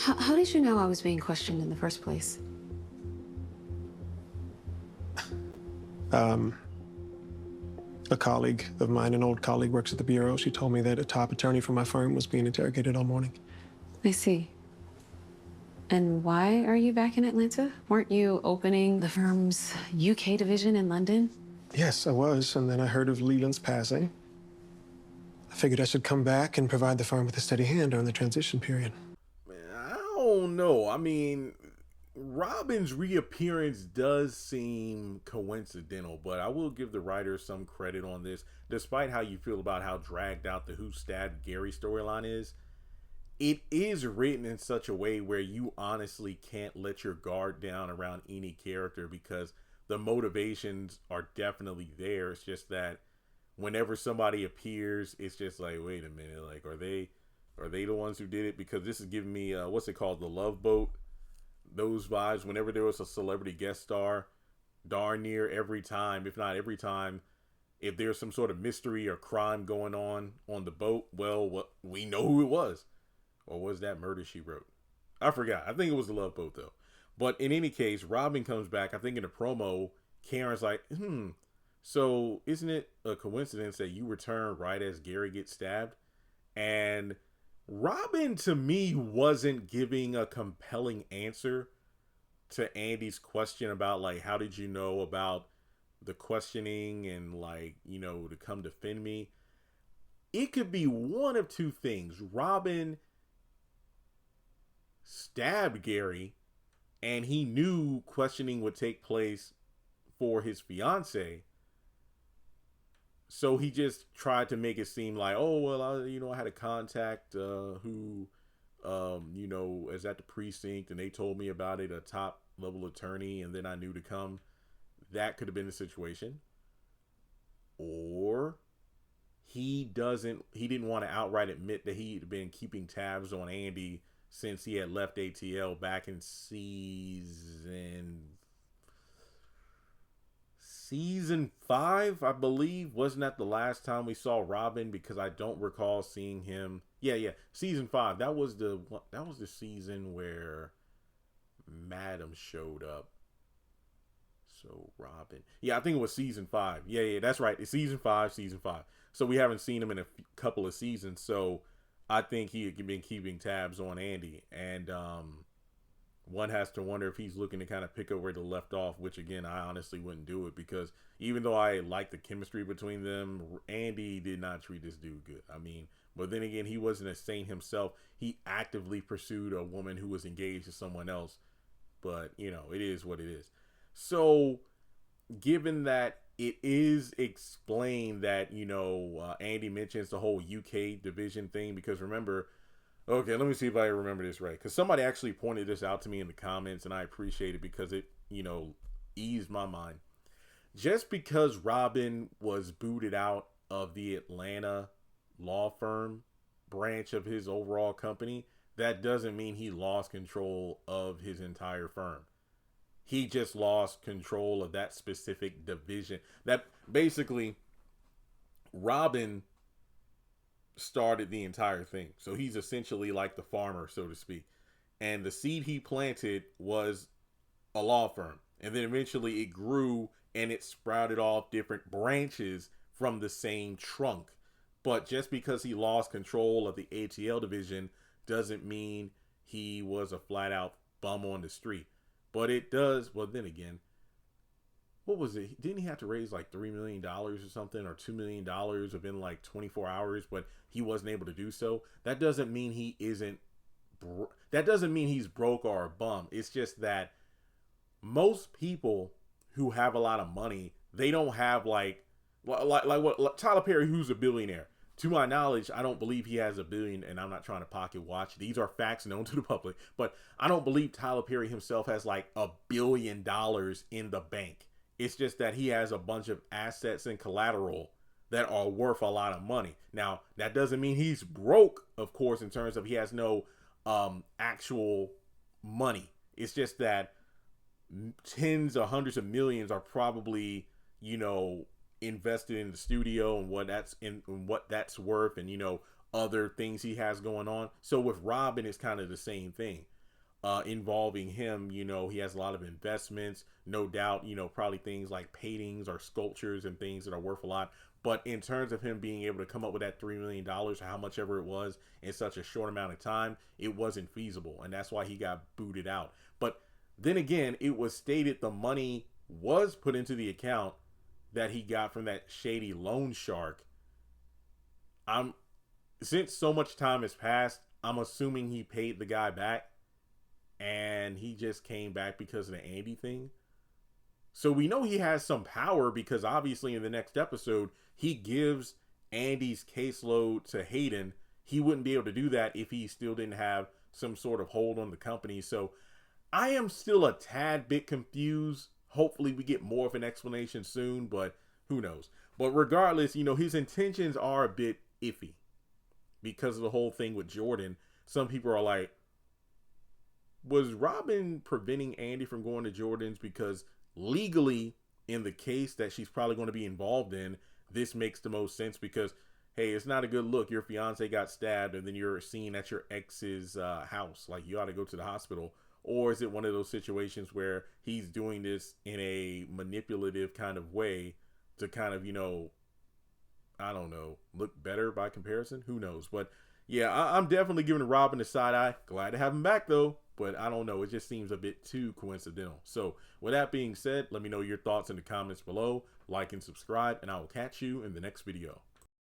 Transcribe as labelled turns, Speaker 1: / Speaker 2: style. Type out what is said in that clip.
Speaker 1: How did you know I was being questioned in the first place?
Speaker 2: Um, a colleague of mine, an old colleague, works at the bureau. She told me that a top attorney from my firm was being interrogated all morning.
Speaker 1: I see. And why are you back in Atlanta? Weren't you opening the firm's UK division in London?
Speaker 2: Yes, I was, and then I heard of Leland's passing. I figured I should come back and provide the firm with a steady hand during the transition period.
Speaker 3: I don't know. I mean, Robin's reappearance does seem coincidental, but I will give the writer some credit on this. Despite how you feel about how dragged out the Who Stabbed Gary storyline is, it is written in such a way where you honestly can't let your guard down around any character because the motivations are definitely there. It's just that whenever somebody appears, it's just like, wait a minute, like are they the ones who did it? Because this is giving me what's it called, the Love Boat, those vibes. Whenever there was a celebrity guest star, darn near every time, if not every time, if there's some sort of mystery or crime going on the boat, well, we know who it was. Or was that Murder She Wrote? I forgot. I think it was the Love Boat though. But in any case, Robin comes back. I think in the promo, Karen's like, so isn't it a coincidence that you return right as Gary gets stabbed? And Robin to me wasn't giving a compelling answer to Andy's question about like how did you know about the questioning and like, to come defend me. It could be one of two things. Robin stabbed Gary and he knew questioning would take place for his fiance. So he just tried to make it seem like, oh well, I had a contact who, is at the precinct, and they told me about it, a top level attorney, and then I knew to come. That could have been the situation, or he didn't want to outright admit that he'd been keeping tabs on Andy since he had left ATL back in season 5, I believe. Wasn't that the last time we saw Robin? Because I don't recall seeing him. Yeah, season 5. That was the season where Madam showed up. So Robin, yeah, I think it was season 5. Yeah, that's right. It's season 5. So we haven't seen him in a couple of seasons. So I think he had been keeping tabs on Andy, and one has to wonder if he's looking to kind of pick up where they left off, which again, I honestly wouldn't do it because even though I like the chemistry between them, Andy did not treat this dude good. I mean, but then again, he wasn't a saint himself. He actively pursued a woman who was engaged to someone else, but it is what it is. So, given that it is explained that, Andy mentions the whole UK division thing, because remember, okay, let me see if I remember this right. Because somebody actually pointed this out to me in the comments, and I appreciate it because it, eased my mind. Just because Robin was booted out of the Atlanta law firm branch of his overall company, that doesn't mean he lost control of his entire firm. He just lost control of that specific division. That basically, Robin started the entire thing. So he's essentially like the farmer, so to speak. And the seed he planted was a law firm. And then eventually it grew and it sprouted off different branches from the same trunk. But just because he lost control of the ATL division doesn't mean he was a flat out bum on the street. But it does, well, then again, what was it? Didn't he have to raise like $3 million or something, or $2 million within like 24 hours? But he wasn't able to do so. That doesn't mean he isn't. That doesn't mean he's broke or a bum. It's just that most people who have a lot of money, they don't have like Tyler Perry, who's a billionaire. To my knowledge, I don't believe he has a billion, and I'm not trying to pocket watch. These are facts known to the public, but I don't believe Tyler Perry himself has like $1 billion in the bank. It's just that he has a bunch of assets and collateral that are worth a lot of money. Now, that doesn't mean he's broke, of course, in terms of he has no actual money. It's just that tens or hundreds of millions are probably, invested in the studio and what that's worth, and other things he has going on. So with Robin, it's kind of the same thing. Involving him, you know, he has a lot of investments, no doubt, you know, probably things like paintings or sculptures and things that are worth a lot. But in terms of him being able to come up with that $3 million, or how much ever it was, in such a short amount of time, it wasn't feasible. And that's why he got booted out. But then again, it was stated the money was put into the account that he got from that shady loan shark. Since so much time has passed, I'm assuming he paid the guy back. And he just came back because of the Andi thing. So we know he has some power, because obviously in the next episode, he gives Andi's caseload to Hayden. He wouldn't be able to do that if he still didn't have some sort of hold on the company. So I am still a tad bit confused. Hopefully we get more of an explanation soon, but who knows. But regardless, you know, his intentions are a bit iffy because of the whole thing with Jordan. Some people are like, was Robin preventing Andi from going to Jordan's? Because legally, in the case that she's probably going to be involved in, this makes the most sense, because, hey, it's not a good look. Your fiance got stabbed and then you're seen at your ex's house. Like, you ought to go to the hospital. Or is it one of those situations where he's doing this in a manipulative kind of way to kind of, you know, I don't know, look better by comparison? Who knows? But yeah, I'm definitely giving Robin a side eye. Glad to have him back, though. But I don't know. It just seems a bit too coincidental. So with that being said, let me know your thoughts in the comments below. Like and subscribe, and I will catch you in the next video.